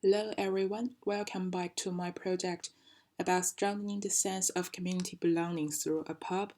Hello everyone, welcome back to my project about strengthening the sense of community belonging through a pub.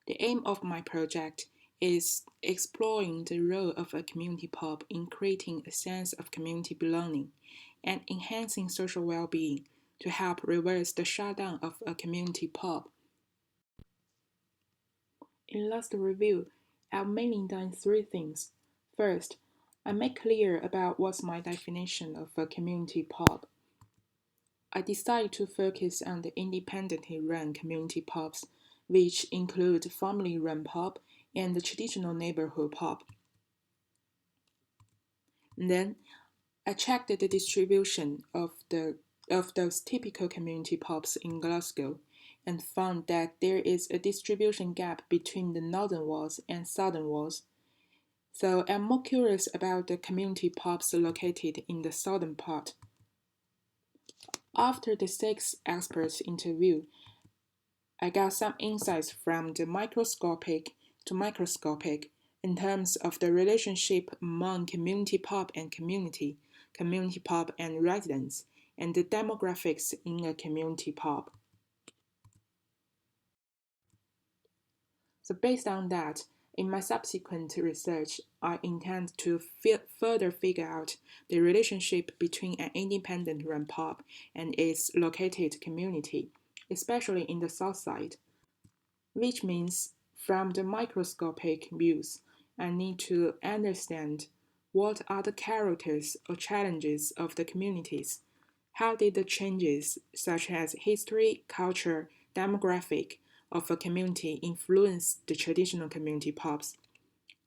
The aim of my project is exploring the role of a community pub in creating a sense of community belonging and enhancing social well-being to help reverse the shutdown of a community pub. In last review, I've mainly done three things. First, I make clear about what's my definition of a community pub. I decided to focus on the independently run community pubs, which include family-run pub and the traditional neighborhood pub. Then, I checked the distribution of those typical community pubs in Glasgow and found that there is a distribution gap between the northern walls and southern walls. So I'm more curious about the community pubs located in the southern part. After the 6 experts interview, I got some insights from the microscopic to microscopic in terms of the relationship among community pub and community pub and residents, and the demographics in a community pub. So based on that, in my subsequent research, I intend to further figure out the relationship between an independent run pub and its located community, especially in the south side. Which means, from the microscopic views, I need to understand what are the characters or challenges of the communities. How did the changes, such as history, culture, demographic, of a community influence the traditional community pubs?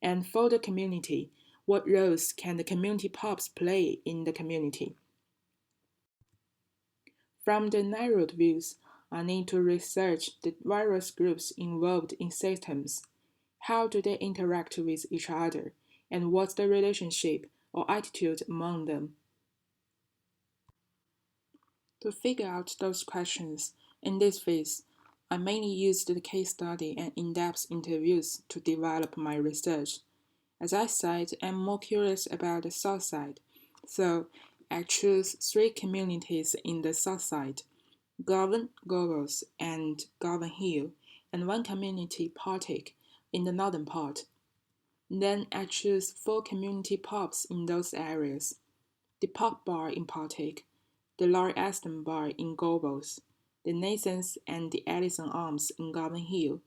And for the community, what roles can the community pubs play in the community? From the narrowed views, I need to research the various groups involved in systems. How do they interact with each other, and what's the relationship or attitude among them? To figure out those questions, in this phase, I mainly used the case study and in-depth interviews to develop my research. As I said, I'm more curious about the south side, so I chose 3 communities in the south side: Govan, Gorbals, and Govan Hill, and 1 community Partick in the northern part. Then I chose 4 community pubs in those areas: the Pub Bar in Partick, the Laurie Aston Bar in Gorbals, the Nathan's and the Ellison Arms in Govan Hill.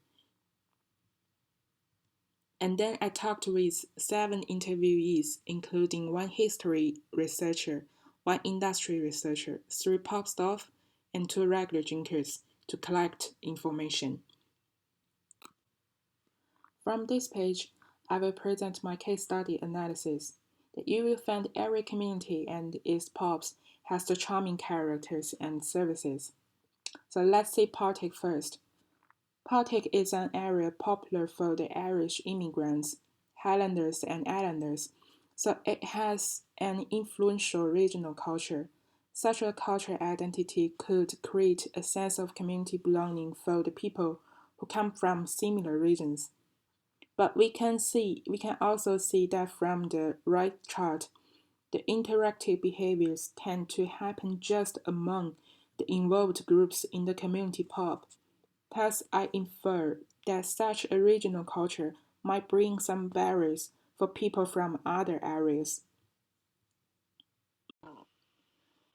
And then I talked with 7 interviewees, including 1 history researcher, 1 industry researcher, 3 pub staff, and 2 regular drinkers to collect information. From this page, I will present my case study analysis. That you will find every community and its pubs has the charming characters and services. So let's see Partick first. Partick is an area popular for the Irish immigrants, Highlanders and Islanders, so it has an influential regional culture. Such a cultural identity could create a sense of community belonging for the people who come from similar regions. But we can also see that from the right chart, the interactive behaviors tend to happen just among the involved groups in the community pub. Thus, I infer that such a regional culture might bring some barriers for people from other areas.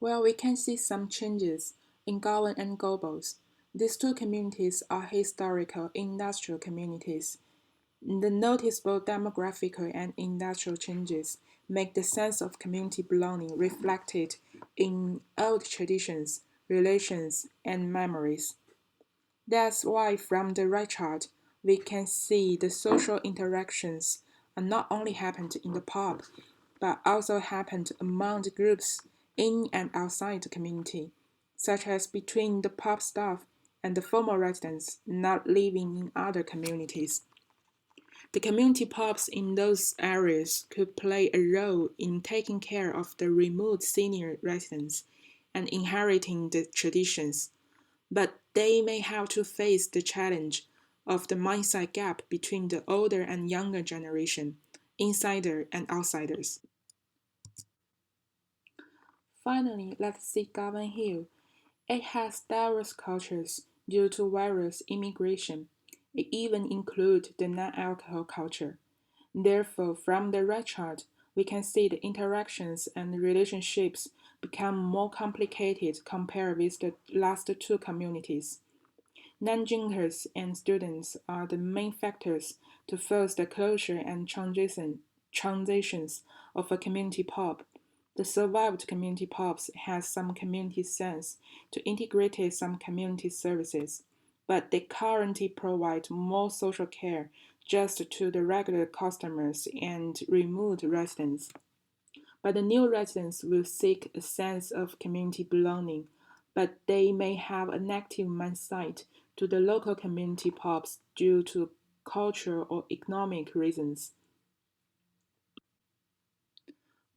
Well, we can see some changes in Gowan and Gorbals. These 2 communities are historical industrial communities. The noticeable demographical and industrial changes make the sense of community belonging reflected in old traditions, relations, and memories. That's why from the right chart, we can see the social interactions are not only happened in the pub, but also happened among the groups in and outside the community, such as between the pub staff and the former residents not living in other communities. The community pubs in those areas could play a role in taking care of the remote senior residents and inheriting the traditions, but they may have to face the challenge of the mindset gap between the older and younger generation, insider and outsiders. finally, let's see XIDAN here. It has diverse cultures due to various immigration. It even includes the non-alcohol culture. Therefore, from the right chart, we can see the interactions and relationships become more complicated compared with the last two communities. Non-drinkers and students are the main factors to force the closure and transitions of a community pub. The survived community pubs has some community sense to integrate some community services, but they currently provide more social care just to the regular customers and remote residents. But the new residents will seek a sense of community belonging, but they may have a negative mindset to the local community pubs due to cultural or economic reasons.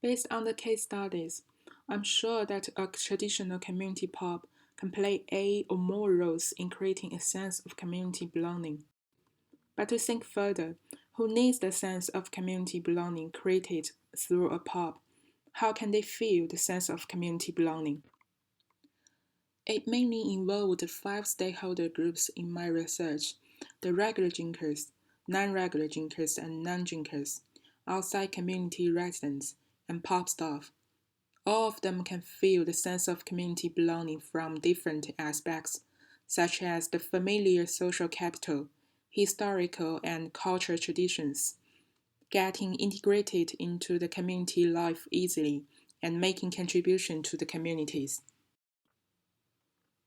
Based on the case studies, I'm sure that a traditional community pub can play a or more roles in creating a sense of community belonging. But to think further, who needs the sense of community belonging created through a pub? How can they feel the sense of community belonging? It mainly involved five stakeholder groups in my research: the regular drinkers, non-regular drinkers and non-drinkers, outside community residents, and pub staff. All of them can feel the sense of community belonging from different aspects, such as the familiar social capital, historical and cultural traditions, getting integrated into the community life easily, and making contribution to the communities.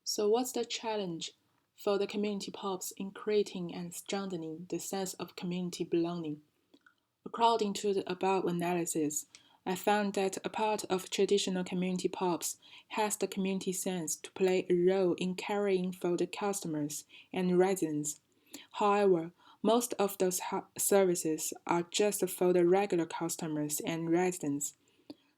So what's the challenge for the community pubs in creating and strengthening the sense of community belonging? According to the above analysis, I found that a part of traditional community pubs has the community sense to play a role in caring for the customers and residents. However, most of those services are just for the regular customers and residents.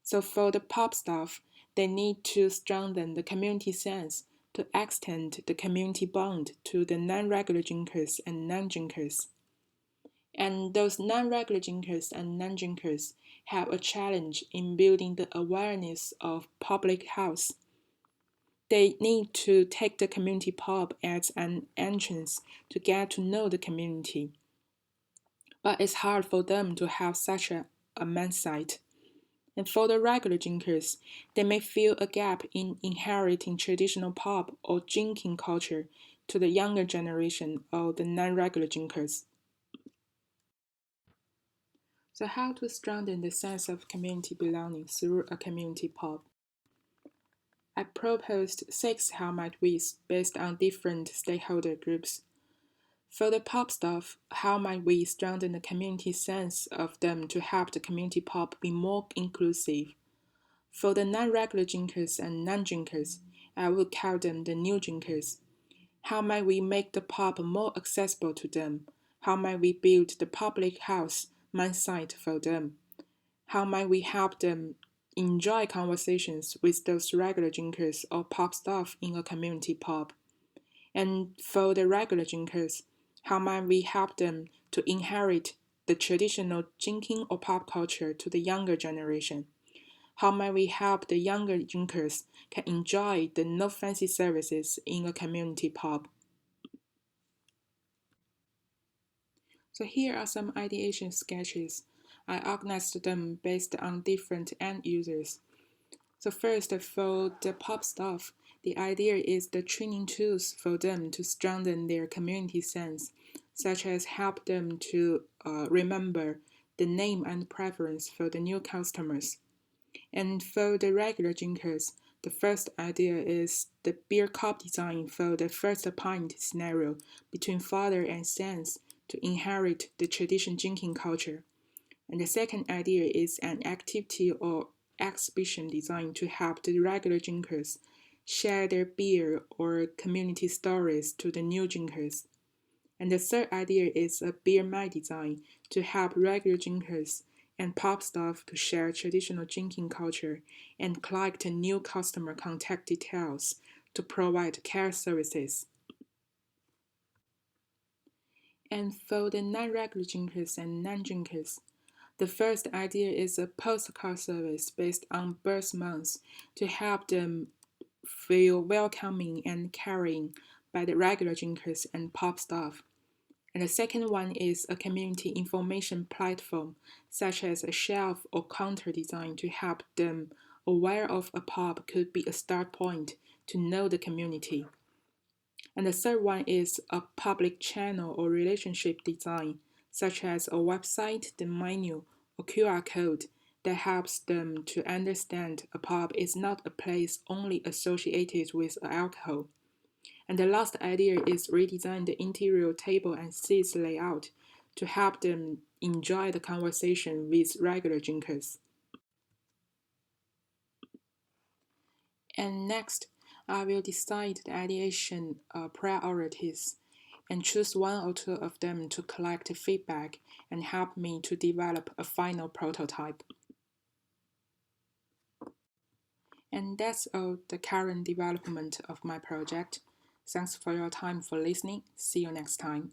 So for the pub staff, they need to strengthen the community sense to extend the community bond to the non-regular drinkers and non-drinkers. And those non-regular drinkers and non-drinkers have a challenge in building the awareness of public health. They need to take the community pub as an entrance to get to know the community. But it's hard for them to have such a mindset. And for the regular drinkers, they may feel a gap in inheriting traditional pub or drinking culture to the younger generation or the non-regular drinkers. So how to strengthen the sense of community belonging through a community pub? I proposed 6 how might we's based on different stakeholder groups. For the pub staff, how might we strengthen the community sense of them to help the community pub be more inclusive? For the non-regular drinkers and non-drinkers, I would call them the new drinkers. How might we make the pub more accessible to them? How might we build the public house mindset for them? How might we help them enjoy conversations with those regular drinkers or pub staff in a community pub? And for the regular drinkers, how might we help them to inherit the traditional drinking or pub culture to the younger generation? How might we help the younger drinkers can enjoy the no fancy services in a community pub? So here are some ideation sketches. I organized them based on different end users. So first, for the pub staff, the idea is the training tools for them to strengthen their community sense, such as help them to remember the name and preference for the new customers. And for the regular drinkers, the first idea is the beer cup design for the first pint scenario between father and sons to inherit the traditional drinking culture. And the second idea is an activity or exhibition designed to help the regular drinkers share their beer or community stories to the new drinkers. And the third idea is a beer mat design to help regular drinkers and pub staff to share traditional drinking culture and collect new customer contact details to provide care services. And for the non-regular drinkers and non-drinkers, The first idea is a postcard service based on birth months to help them feel welcoming and caring by the regular drinkers and pub staff. And the second one is a community information platform, such as a shelf or counter design to help them aware of a pub could be a start point to know the community. And the third one is a public channel or relationship design, such as a website, the menu, or QR code that helps them to understand a pub is not a place only associated with alcohol. And the last idea is redesign the interior table and seats layout to help them enjoy the conversation with regular drinkers. And next, I will decide the ideation priorities and choose one or two of them to collect feedback and help me to develop a final prototype. And that's all the current development of my project. Thanks for your time for listening. See you next time.